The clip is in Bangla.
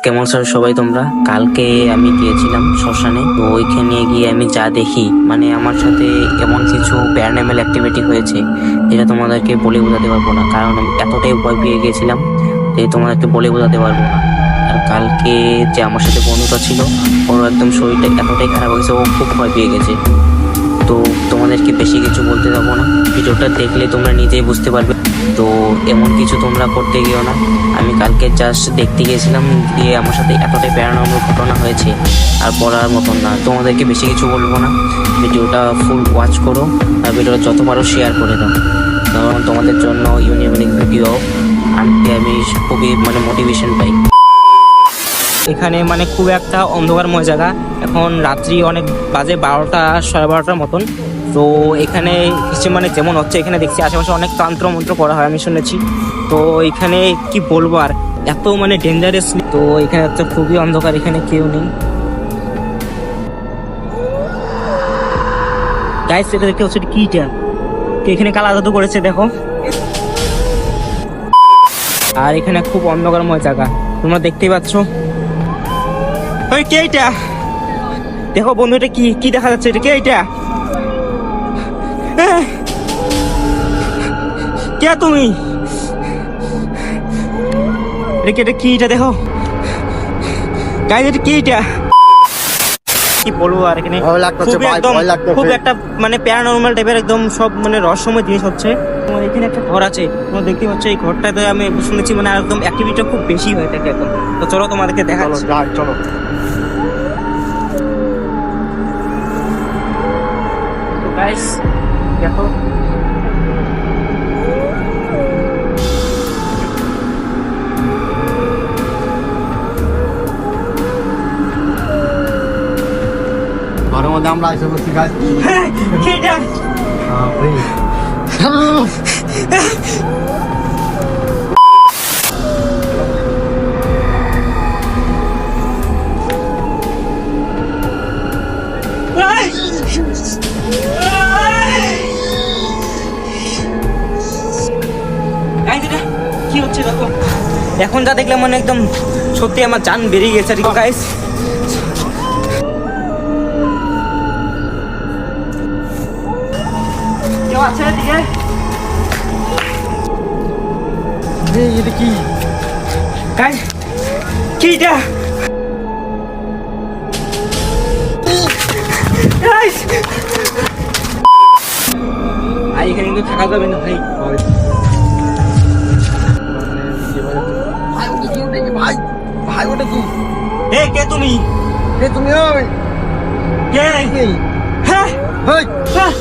কেমন স্যার সবাই তোমরা? কালকে আমি গিয়েছিলাম শ্মশানে, তো ওইখানে গিয়ে আমি যা দেখি, মানে আমার সাথে এমন কিছু প্যারানর্মাল অ্যাক্টিভিটি হয়েছে যেটা তোমাদেরকে বলে বোঝাতে পারবো না, কারণ আমি এতটাই ভয় পেয়ে গেছিলাম যে তোমাদেরকে বলে বোঝাতে পারবো না। আর কালকে যে আমার সাথে বন্ধুটা ছিল, ওর একদম শরীরটা এতটাই খারাপ হয়েছে, ও খুব ভয় পেয়ে গেছে। তো তোমাদেরকে বেশি কিছু বলতে যাবো না, ভিডিওটা দেখলে তোমরা নিজেই বুঝতে পারবে। তো এমন কিছু তোমরা করতে গিয়েও না। আমি কালকে জাস্ট দেখতে গিয়েছিলাম, গিয়ে আমার সাথে এতটাই প্যারানর্মাল ঘটনা হয়েছে আর বলার মতন না। তোমাদেরকে বেশি কিছু বলবো না, ভিডিওটা ফুল ওয়াচ করো আর ভিডিওটা যত পারো শেয়ার করে দাও, কারণ তোমাদের জন্য ইউনিক ভিডিও আনতে আমি খুবই মোটিভেশন পাই। এখানে খুব একটা অন্ধকারময় জায়গা। এখন রাত্রি অনেক বাজে 12টা 12:30 মতন। তো এখানে কিছু যেমন হচ্ছে, এখানে দেখছি আশেপাশে অনেক তন্ত্র মন্ত্র করা হয় আমি শুনেছি। তো এখানে কি বলবো আর, এত ডেঞ্জারাস। তো এখানে তো খুবই অন্ধকার, এখানে কেউ নেই। গাইস এটা দেখতে হচ্ছে কিটা, এখানে কালা জাদু করেছে দেখো। আর এখানে খুব অন্ধকারময় জায়গা, তোমরা দেখতেই পাচ্ছ। ওই কে এটা? দেখো বন্ধু, এটা কি কি দেখা যাচ্ছে? এটা কে? এটা কে তুমি? এটা কি? এটা দেখো গাইস, এটা কি? এটা কি বলবো আর, এখানে খুব একটা প্যারানর্মাল টাইপের একদম সব রহস্যময় জিনিস হচ্ছে। তোমার এখানে একটা ঘর আছে, তোমরা দেখতে পাচ্ছ। এই ঘরটাতে আমি শুনেছি একদম অ্যাক্টিভিটিটা খুব বেশি হয়ে থাকে একদম। তো চলো তোমাদেরকে দেখাচ্ছি, চলো। তো গাইস দেখো, ঘরের মধ্যে আমরা এসে বলছি গাছ কি হচ্ছে দেখো। এখন যা দেখলাম একদম সত্যি আমার জান বেরিয়ে গেছে আর কি গাইস। কেউ আছে এদিকে? এটা কি গাইস, কি এটা? গাইস ভাই, এখানে কিন্তু থাকা যাবে না ভাই। ভাই ভাই ওটা কি? এ কে তুমি? তুমি ওই কে? কে? হ্যাঁ হেই হ্যাঁ